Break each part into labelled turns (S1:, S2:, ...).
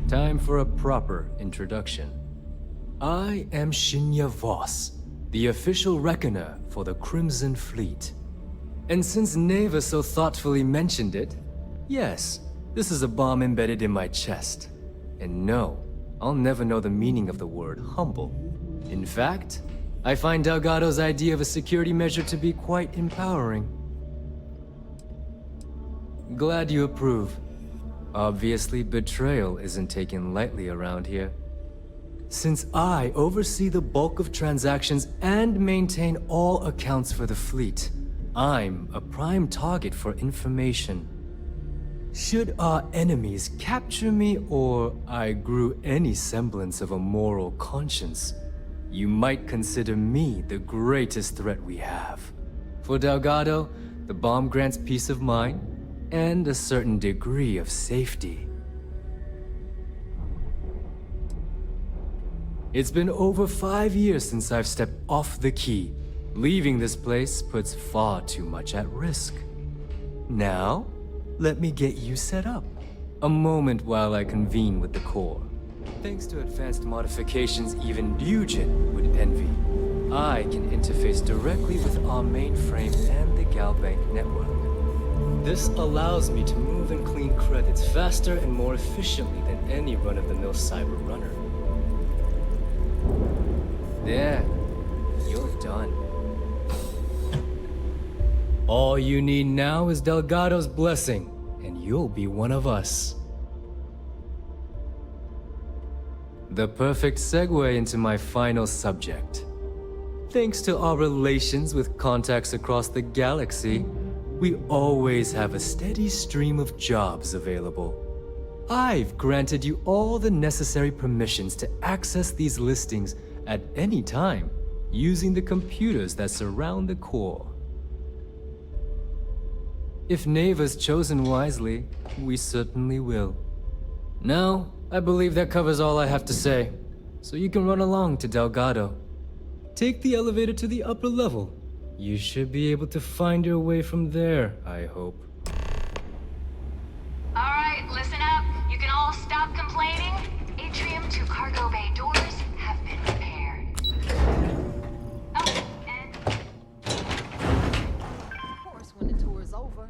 S1: Time for a proper introduction. I am Shinya Voss, the official reckoner for the Crimson Fleet. And since Neva so thoughtfully mentioned it, yes, this is a bomb embedded in my chest. And no, I'll never know the meaning of the word humble. In fact, I find Delgado's idea of a security measure to be quite empowering. Glad you approve. Obviously, betrayal isn't taken lightly around here. Since I oversee the bulk of transactions and maintain all accounts for the fleet, I'm a prime target for information. Should our enemies capture me or I grew any semblance of a moral conscience, you might consider me the greatest threat we have. For Delgado, the bomb grants peace of mind and a certain degree of safety. It's been over 5 years since I've stepped off the key. Leaving this place puts far too much at risk. Now, let me get you set up. A moment while I convene with the core. Thanks to advanced modifications even Nugent would envy, I can interface directly with our mainframe and the Galbank network. This allows me to move and clean credits faster and more efficiently than any run-of-the-mill cyber runner. There, you're done. All you need now is Delgado's blessing, and you'll be one of us. The perfect segue into my final subject. Thanks to our relations with contacts across the galaxy, we always have a steady stream of jobs available. I've granted you all the necessary permissions to access these listings at any time, using the computers that surround the core. If Neva's chosen wisely, we certainly will. Now, I believe that covers all I have to say, so you can run along to Delgado. Take the elevator to the upper level. You should be able to find your way from there, I hope.
S2: Alright, listen up. You can all stop complaining. Atrium to cargo bay doors have been repaired. Oh, and...
S3: Of course, when the tour is over.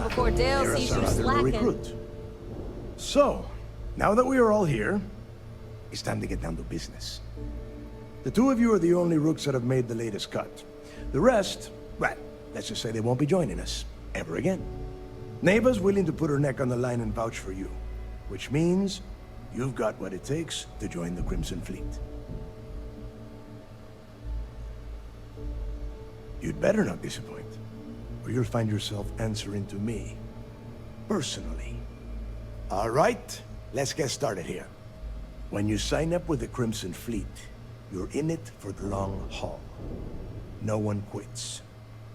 S3: Before Dale sees you slacking.
S4: Recruit. So, now that we are all here, it's time to get down to business. The two of you are the only rooks that have made the latest cut. The rest, well, let's just say they won't be joining us ever again. Neva's willing to put her neck on the line and vouch for you, which means you've got what it takes to join the Crimson Fleet. You'd better not disappoint, or you'll find yourself answering to me, personally. All right, let's get started here. When you sign up with the Crimson Fleet, you're in it for the long haul. No one quits.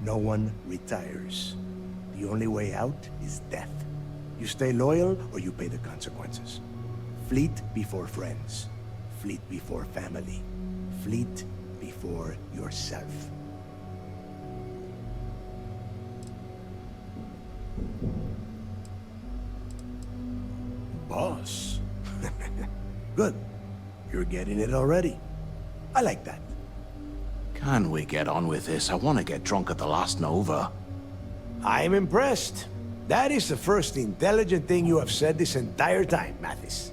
S4: No one retires. The only way out is death. You stay loyal or you pay the consequences. Fleet before friends. Fleet before family. Fleet before yourself. Boss. Good. You're getting it already. I like that.
S5: Can we get on with this? I want to get drunk at the last Nova.
S4: I'm impressed. That is the first intelligent thing you have said this entire time, Mathis.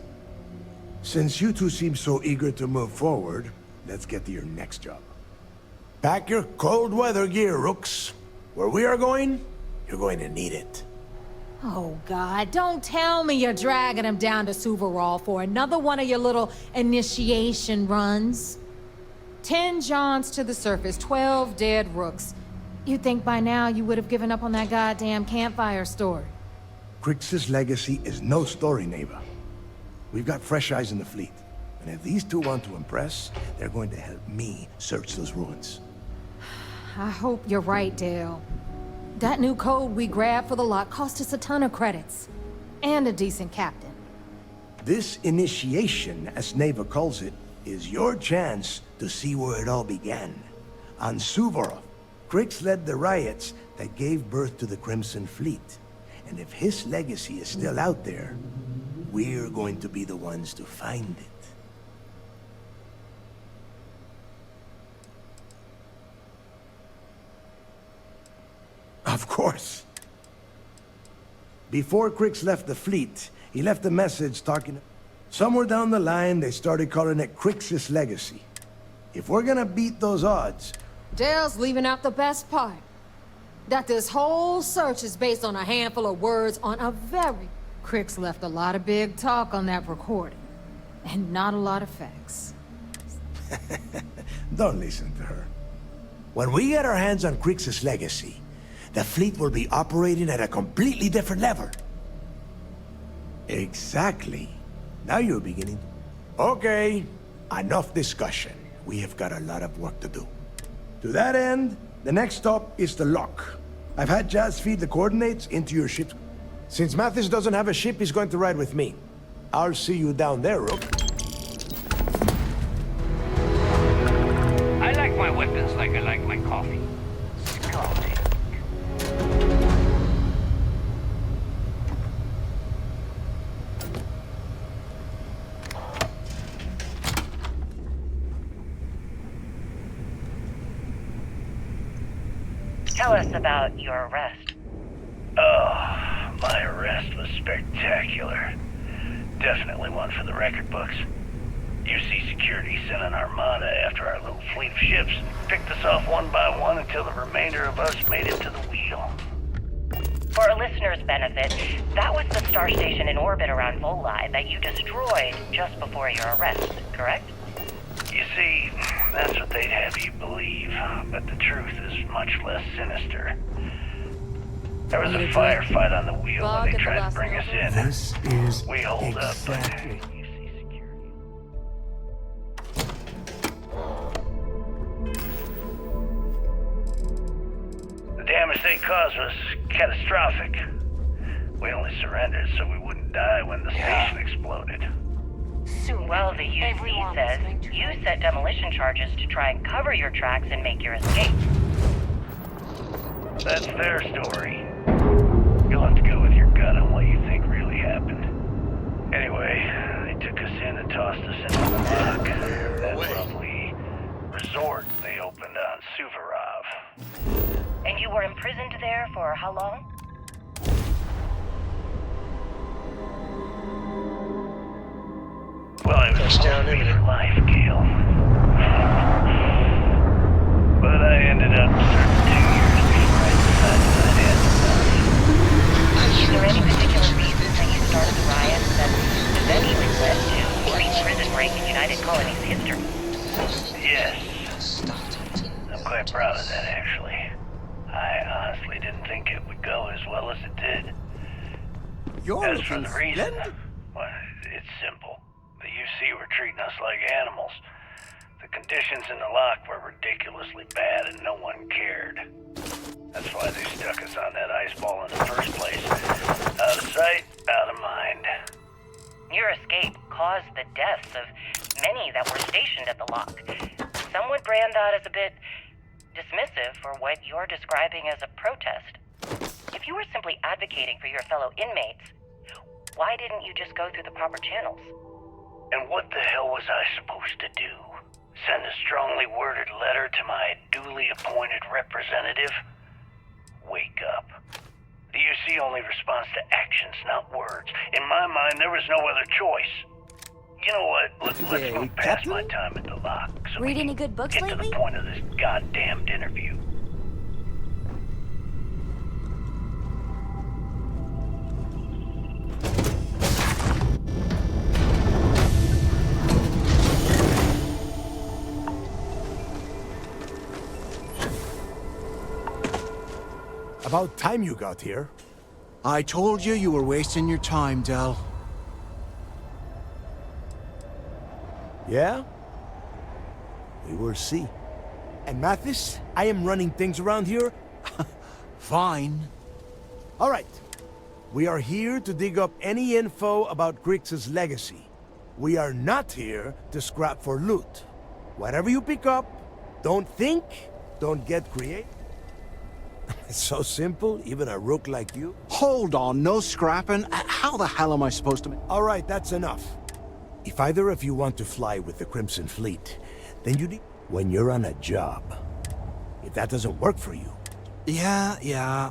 S4: Since you two seem so eager to move forward, let's get to your next job. Pack your cold weather gear, Rooks. Where we are going, you're going to need it.
S3: Oh, God, don't tell me you're dragging him down to Suvarall for another one of your little initiation runs. 10 Johns to the surface, 12 dead Rooks. You'd think by now you would have given up on that goddamn campfire story.
S4: Crix's legacy is no story, Neva. We've got fresh eyes in the fleet. And if these two want to impress, they're going to help me search those ruins.
S3: I hope you're right, Dale. That new code we grabbed for the lock cost us a ton of credits. And a decent captain.
S4: This initiation, as Neva calls it, is your chance to see where it all began. On Suvorov, Crix led the riots that gave birth to the Crimson Fleet. And if his legacy is still out there, we're going to be the ones to find it. Of course. Before Crix left the fleet, he left a message talking... Somewhere down the line, they started calling it Crix's legacy. If we're gonna beat those odds...
S3: Dale's leaving out the best part. That this whole search is based on a handful of words on a very... Crix left a lot of big talk on that recording. And not a lot of facts.
S4: Don't listen to her. When we get our hands on Crix's legacy, the fleet will be operating at a completely different level. Exactly. Now you're beginning. Okay, enough discussion. We have got a lot of work to do. To that end, the next stop is the lock. I've had Jazz feed the coordinates into your ship. Since Mathis doesn't have a ship, he's going to ride with me. I'll see you down there, Rook.
S6: I like my weapons like I like my coffee. Scalding.
S7: Tell us about your arrest.
S8: Oh, my arrest was spectacular. Definitely one for the record books. UC Security sent an armada after our little fleet of ships and picked us off one by one until the remainder of us made it to the wheel.
S7: For a listener's benefit, that was the star station in orbit around Voli that you destroyed just before your arrest, correct?
S8: You see, that's what they'd have you believe, but the truth is much less sinister. There was a firefight on the wheel when they tried to bring us in.
S4: This is
S8: We hold
S4: exactly...
S8: up. UC Security. The damage they caused was catastrophic. We only surrendered so we wouldn't die when the station exploded.
S7: Well, the UC says you set demolition charges to try and cover your tracks and make your escape.
S8: That's their story. You'll have to go with your gut on what you think really happened. Anyway, they took us in and tossed us into the lock. That lovely resort they opened on Suvorov.
S7: And you were imprisoned there for how long?
S8: Well, it was supposed to be for life, Gale. But I ended up serving 2 years before I decided I'd had enough.
S7: Is there any particular reason that you started the riots that eventually led to any prison break in United Colonies history?
S8: Yes. I'm quite proud of that, actually. I honestly didn't think it would go as well as it did. As for the reason, well, it's simple. The UC were treating us like animals. The conditions in the lock were ridiculously bad and no one cared. That's why they stuck us on that ice ball in the first place. Out of sight, out of mind.
S7: Your escape caused the deaths of many that were stationed at the lock. Some would brand that as a bit dismissive for what you're describing as a protest. If you were simply advocating for your fellow inmates, why didn't you just go through the proper channels?
S8: And what the hell was I supposed to do? Send a strongly worded letter to my duly appointed representative? Wake up. The UC only responds to actions, not words. In my mind, there was no other choice. You know what? Let's move past my time at the lock. So
S2: Read
S8: we
S2: any
S8: can
S2: good books
S8: get
S2: lately?
S8: to the point of this goddamned interview.
S4: About time you got here.
S5: I told you you were wasting your time, Del.
S4: Yeah? We will see. And Mathis, I am running things around here.
S5: Fine.
S4: All right. We are here to dig up any info about Grix's legacy. We are not here to scrap for loot. Whatever you pick up, don't think, don't get creative. It's so simple, even a rook like you.
S5: Hold on, no scrapping. How the hell am I supposed to...
S4: All right, that's enough. If either of you want to fly with the Crimson Fleet, then you need... when you're on a job. If that doesn't work for you...
S5: Yeah.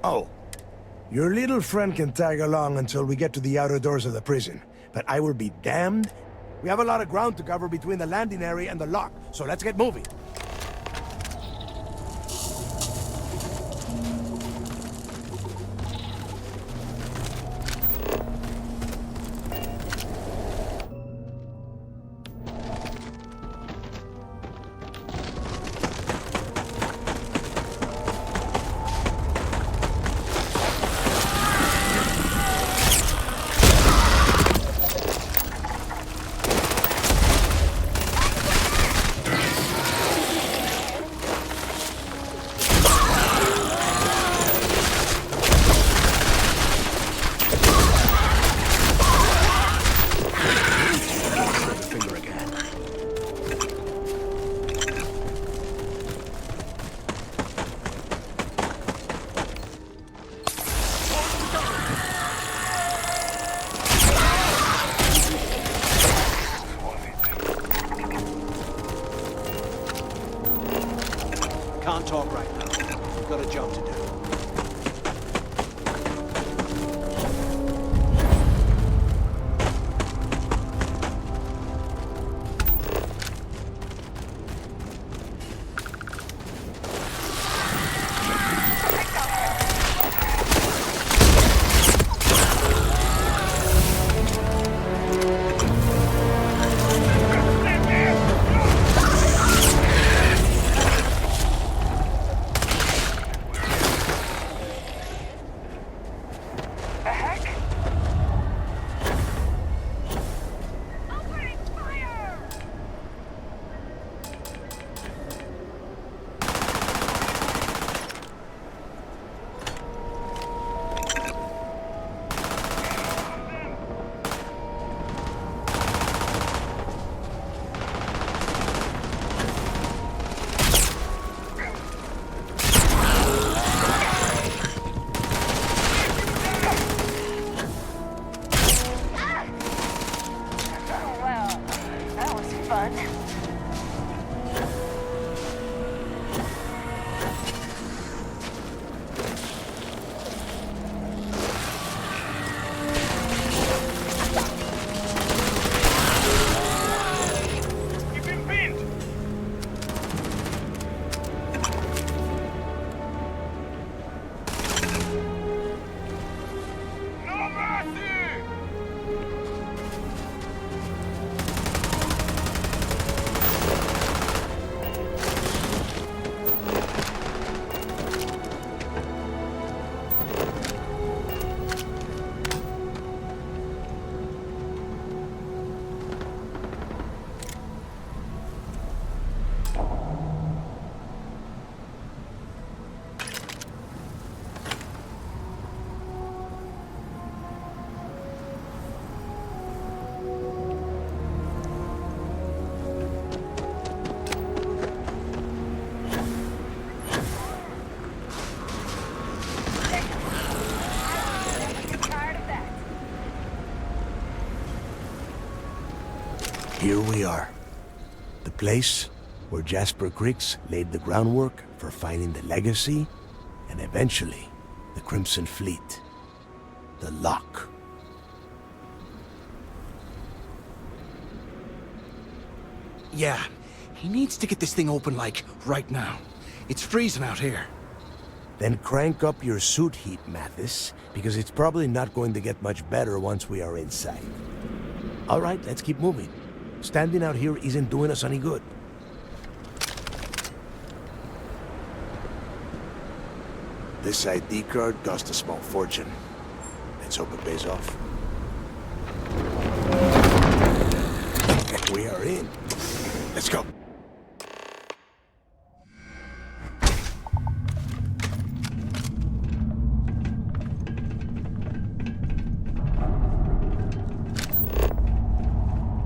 S4: Oh, your little friend can tag along until we get to the outer doors of the prison. But I will be damned. We have a lot of ground to cover between the landing area and the lock, so let's get moving.
S5: Can't talk right now. We've got a job to do.
S4: Here we are. The place where Jasper Creeks laid the groundwork for finding the Legacy, and eventually, the Crimson Fleet. The Lock.
S5: Yeah, he needs to get this thing open, like, right now. It's freezing out here.
S4: Then crank up your suit heat, Mathis, because it's probably not going to get much better once we are inside. All right, let's keep moving. Standing out here isn't doing us any good. This ID card cost a small fortune. Let's hope it pays off. We are in. Let's go.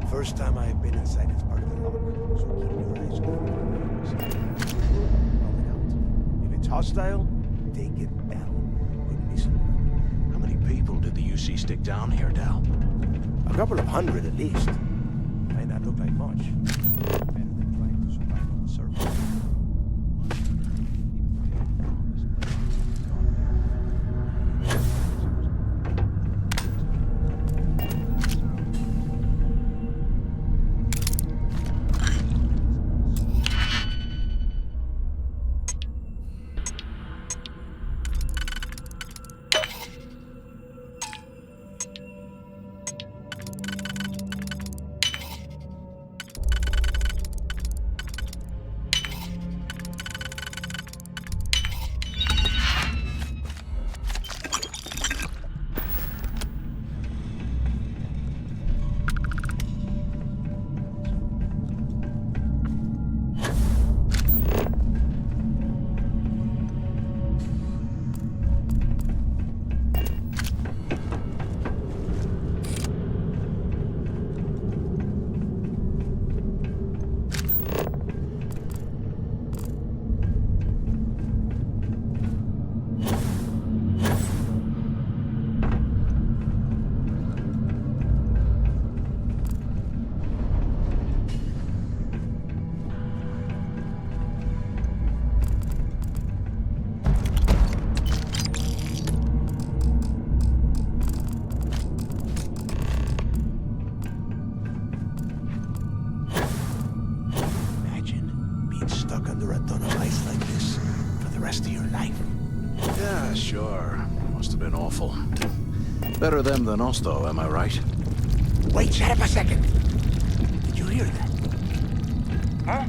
S4: First time I have been inside its part of the lock, so keep your eyes open. If it's hostile, take it down. Couldn't be simpler.
S5: How many people did the UC stick down here, Dal?
S4: A couple of hundred at least. Might not look like much. Better than trying to survive on the surface. Stuck under a ton of ice like this for the rest of your life.
S5: Yeah, sure. Must have been awful. Better them than us, though, am I right?
S4: Wait, shut up a second. Did you hear that?
S8: Huh?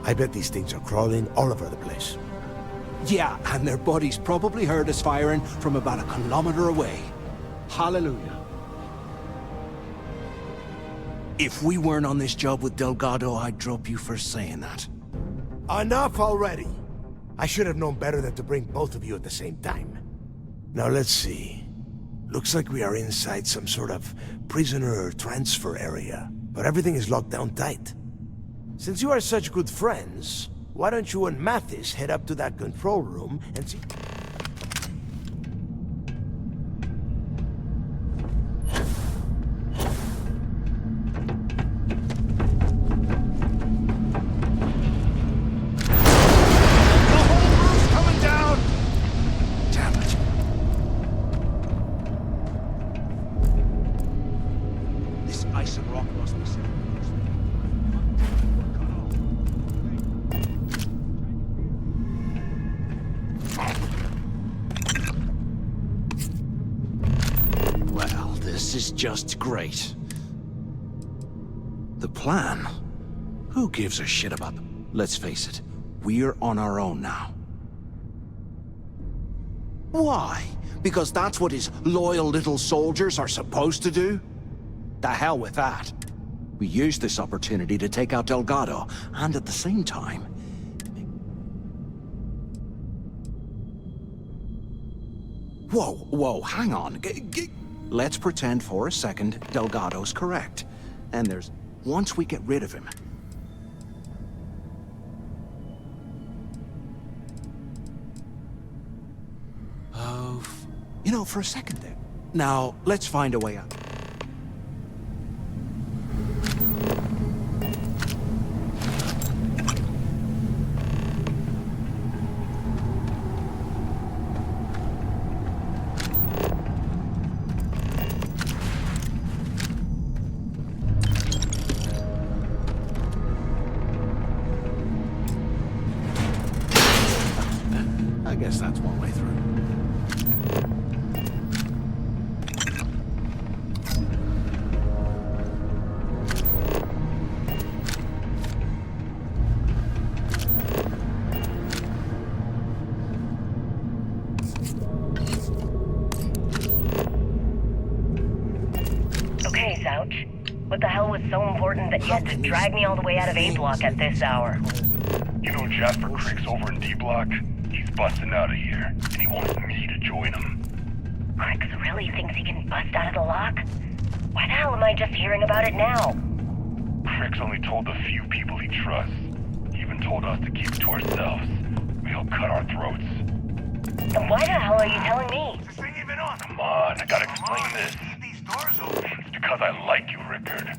S4: I bet these things are crawling all over the place.
S5: Yeah, and their buddies probably heard us firing from about a kilometer away. Hallelujah. If we weren't on this job with Delgado, I'd drop you for saying that.
S4: Enough already! I should have known better than to bring both of you at the same time. Now let's see. Looks like we are inside some sort of prisoner transfer area, but everything is locked down tight. Since you are such good friends, why don't you and Mathis head up to that control room and see...
S5: This is just great. The plan? Who gives a shit about them? Let's face it, we're on our own now. Why? Because that's what his loyal little soldiers are supposed to do? The hell with that. We used this opportunity to take out Delgado, and at the same time... Whoa, hang on. Let's pretend for a second Delgado's correct. And there's... once we get rid of him... you know, for a second there. Now, let's find a way out. I guess that's one way through.
S7: Okay, Zouch. What the hell was so important that you had to drag me all the way out of A Block at this hour?
S8: You know Jasper Crick's over in D Block? He's busting out of here, and he wants me to join him.
S7: Cricks really thinks he can bust out of the lock? Why the hell am I just hearing about it now?
S8: Crick's only told the few people he trusts. He even told us to keep it to ourselves. He'll cut our throats.
S7: Then why the hell are you telling me?
S8: Is this thing even on? Come on, I gotta explain this.
S4: These doors open.
S8: It's because I like you, Rickard.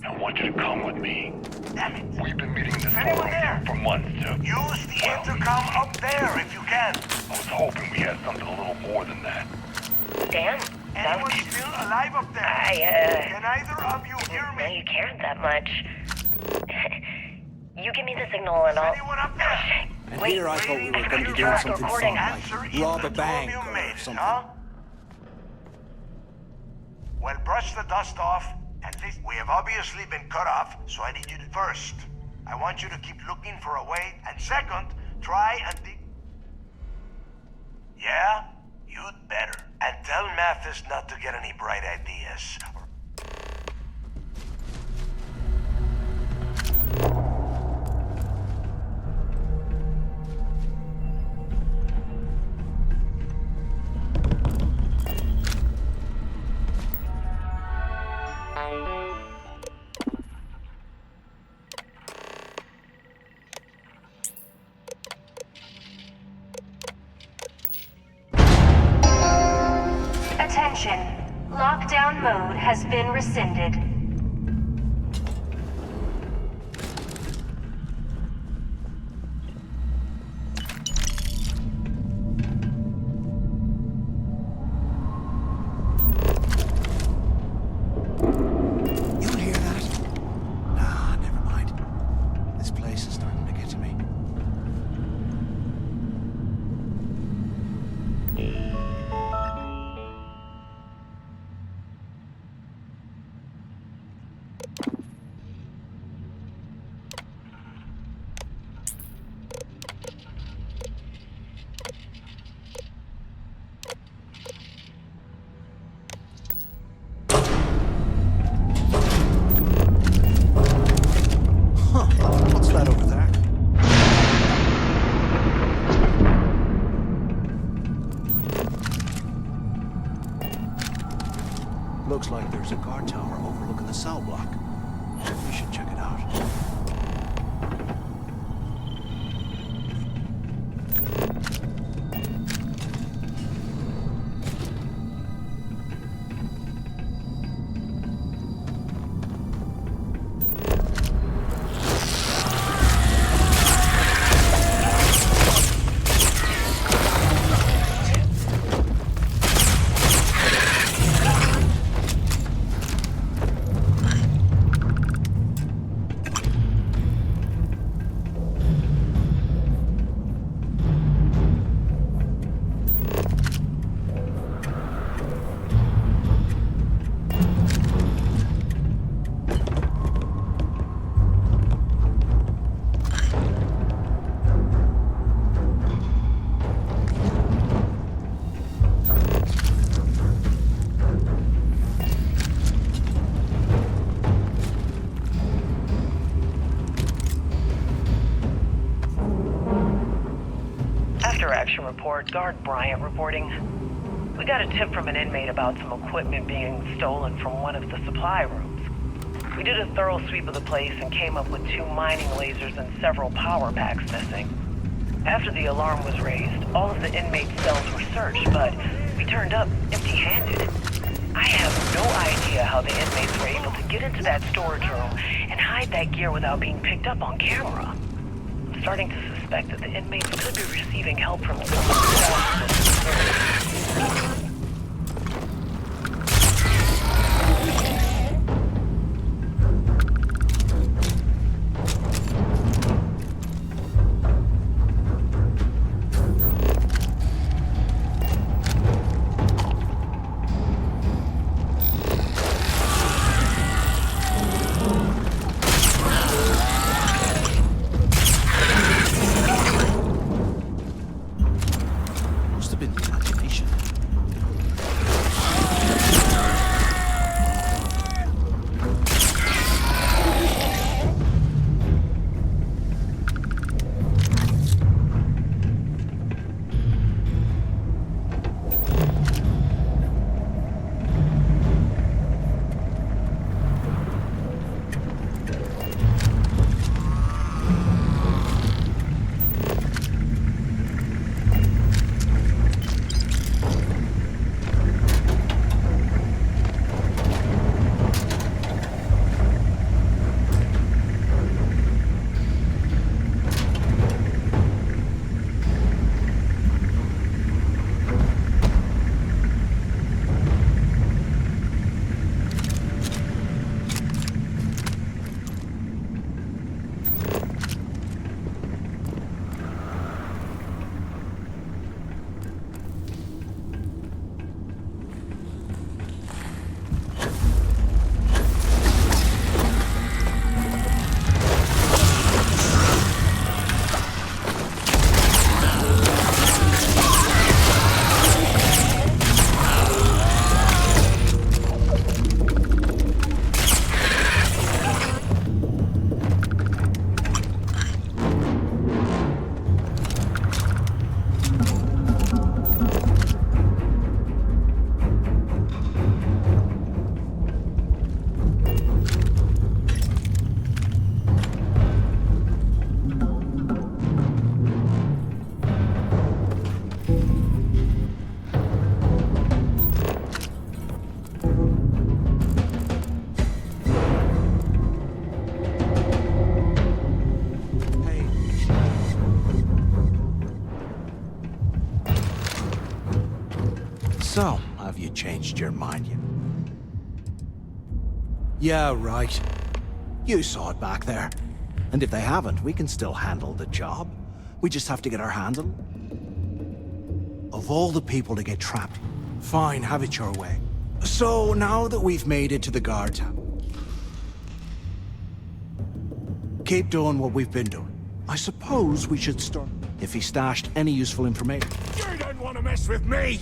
S8: I want you to come with me.
S4: Damn it.
S8: We've been meeting this
S4: Anyone there?
S8: for months to...
S4: Use the intercom up there if you can.
S8: I was hoping we had something a little more than that.
S7: Damn.
S4: Anyone still alive up there? Can either of you hear
S7: know
S4: me?
S7: you cared that much. You give me the signal and I'll...
S4: Anyone up there?
S5: And
S7: Wait,
S5: here I thought we were going to be doing
S7: you're
S5: something fun,
S7: recording.
S5: like rob a bank or something.
S4: Huh? Well, brush the dust off. At least we have obviously been cut off, so I need you to... First, I want you to keep looking for a way, and second, try and Yeah? You'd better. And tell Mathis not to get any bright ideas.
S2: Attention. Lockdown mode has been rescinded.
S5: You hear that? Nah, never mind. This place is starting to get to me. looks like there's a guard tower overlooking the cell block. We should check it out.
S7: Action report, Guard Bryant reporting. We got a tip from an inmate about some equipment being stolen from one of the supply rooms. We did a thorough sweep of the place and came up with 2 mining lasers and several power packs missing. After the alarm was raised, all of the inmates' cells were searched, but we turned up empty-handed. I have no idea how the inmates were able to get into that storage room and hide that gear without being picked up on camera. I'm starting to suspect that the inmates could be receiving help from someone.
S5: So, have you changed your mind yet? Yeah, right. You saw it back there. And if they haven't, we can still handle the job. We just have to get our hands on them. Of all the people to get trapped, fine, have it your way. So, now that we've made it to the guard tower, keep doing what we've been doing. I suppose we should start if he stashed any useful information.
S4: You don't want to mess with me!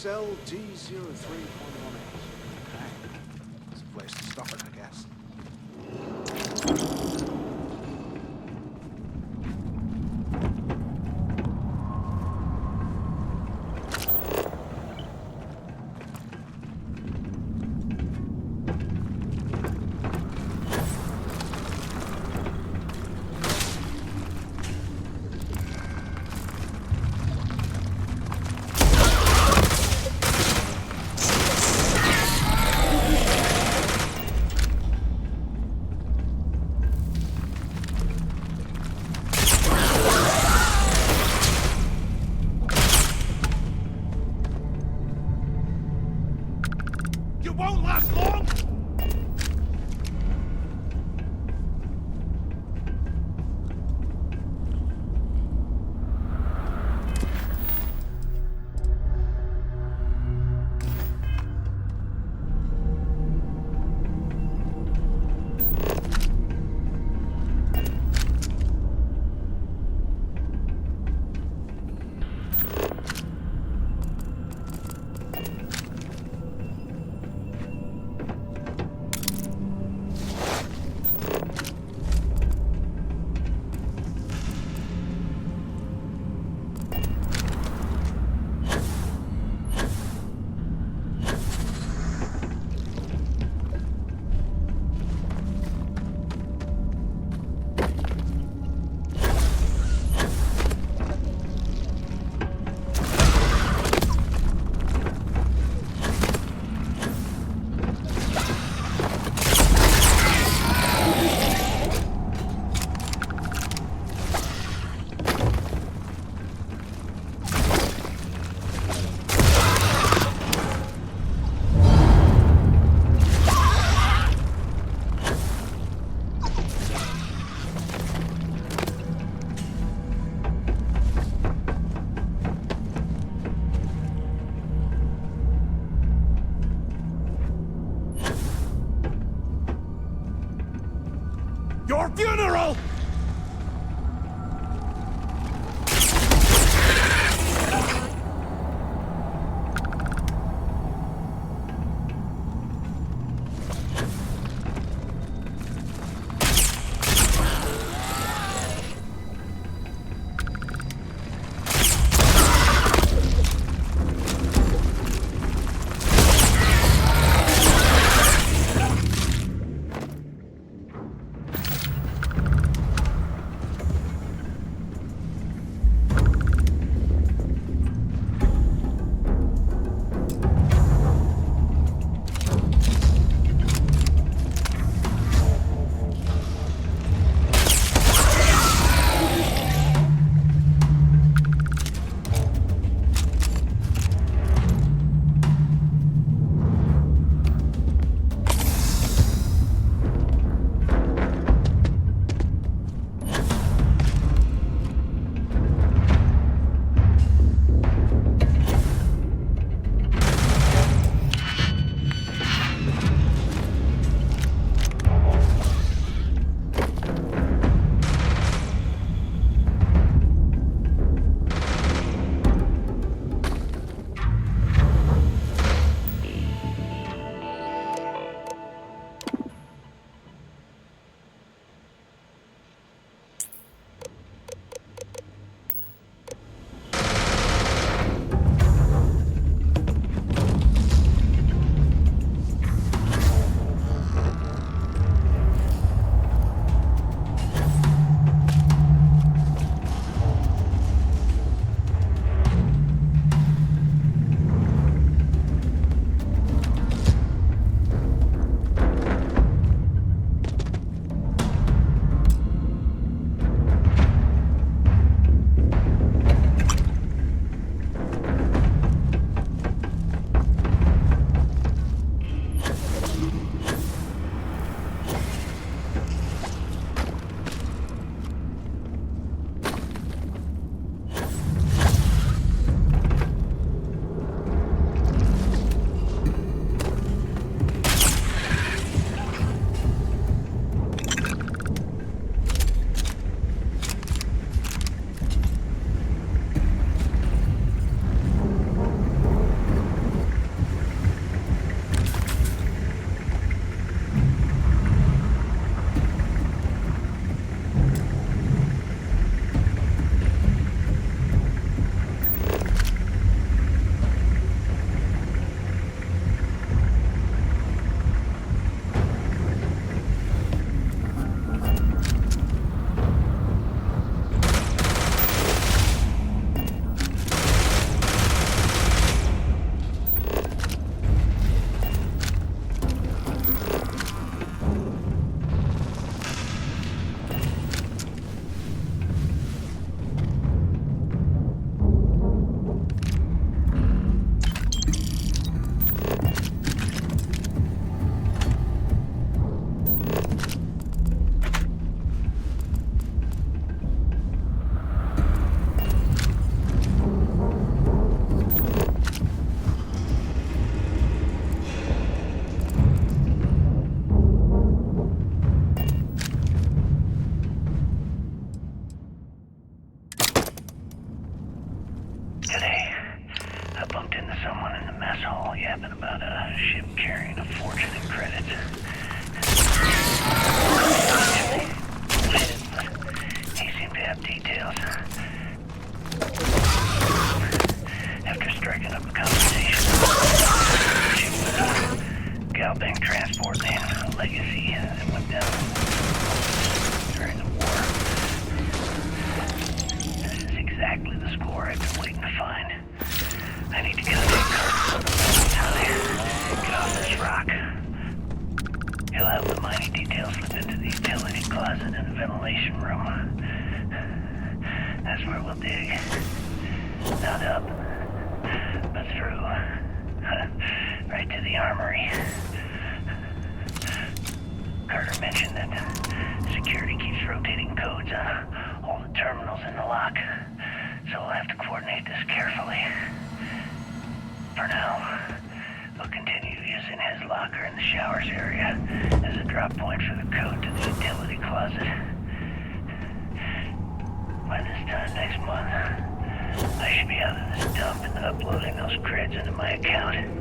S5: Cell T03.18. Okay. That's a place to start, I guess.
S4: Won't last long! Your funeral!
S8: scout bank transport in Legacy that went down during the war. This is exactly the score I've been waiting to find. I need to get a big cart get off this rock. He'll have the mining details slip into the utility closet in the ventilation room. That's where we'll dig. Not up, but through. Right to the armory. Carter mentioned that security keeps rotating codes on all the terminals in the lock, so we'll have to coordinate this carefully. For now, we'll continue using his locker in the showers area as a drop point for the code to the utility closet. By this time next month, I should be out of this dump and uploading those creds into my account.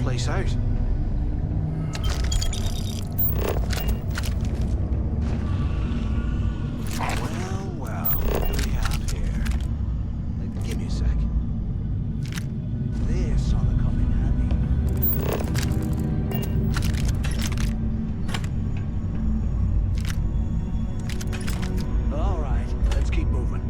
S5: Place out. Well, what do we have here? Give me a sec. This ought to come in handy. All right, let's keep moving.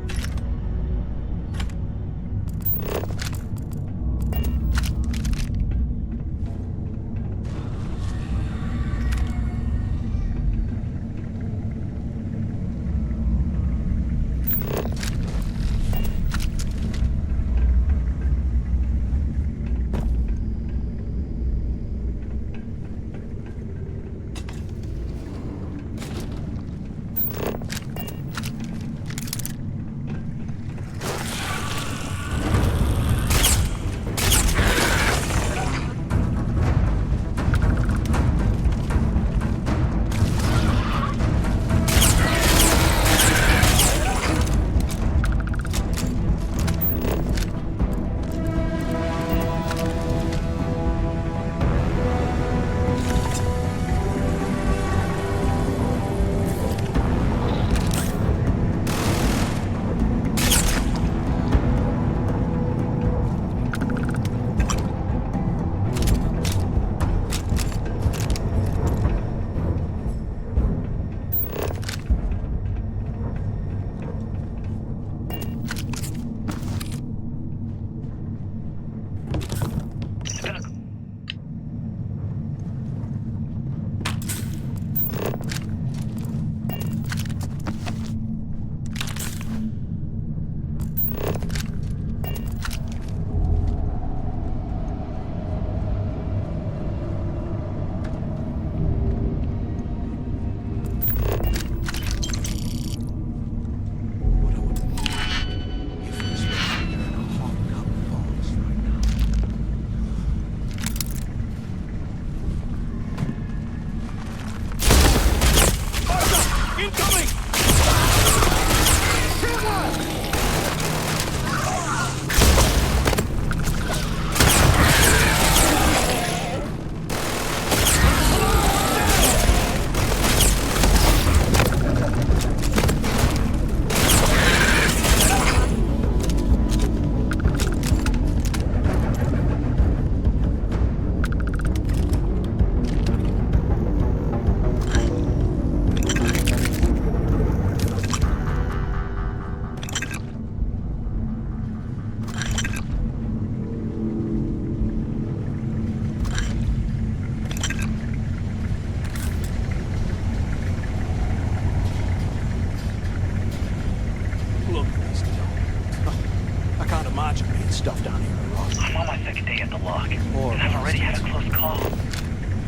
S5: stuff down here a lot.
S8: I'm on my second day at the lock,
S5: Or
S8: and I've already had a close call.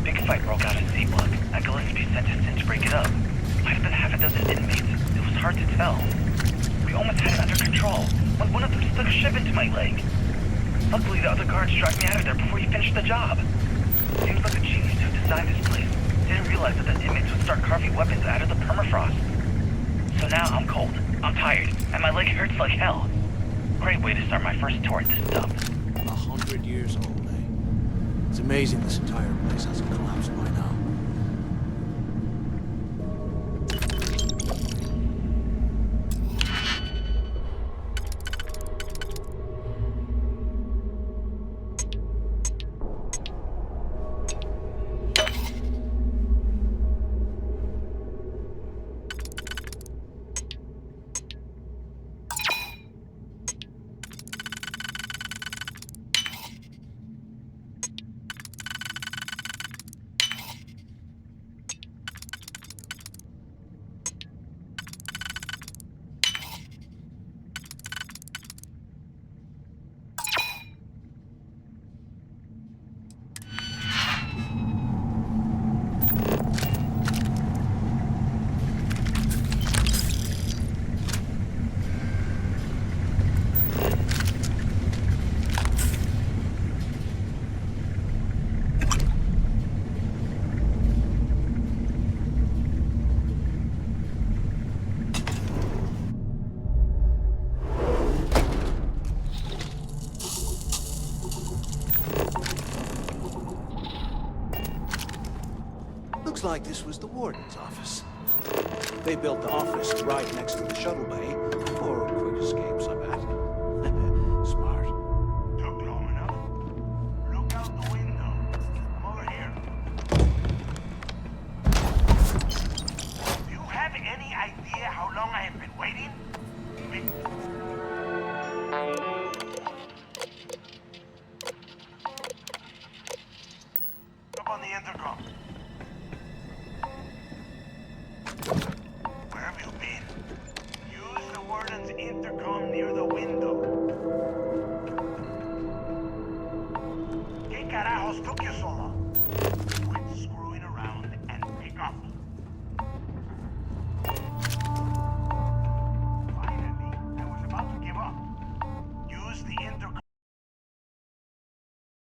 S8: Big fight broke out in C-Block. Gillespie sent us in to break it up. Might have been half a dozen inmates. It was hard to tell. We almost had it under control when one of them stuck a shiv into my leg. Luckily, the other guards dragged me out of there before he finished the job. Seems like the genius who designed this place didn't realize that the inmates would start carving weapons out of the permafrost. So now I'm cold, I'm tired, and my leg hurts like hell. Great way to start my first tour at this dump.
S5: 100 years old, eh? It's amazing this entire place hasn't collapsed by now. Looks like this was the warden's office. They built the office right next to the shuttle bay for quick escapes, I bet. Smart.
S4: Took long enough. Look out the window. I'm over here. Do you have any idea how long I have been waiting? Up on the intercom. Where have you been? Use the warden's intercom near the window. ¿Qué carajos took you so long? Quit screwing around and pick up. Finally, I was about to give up. Use the intercom.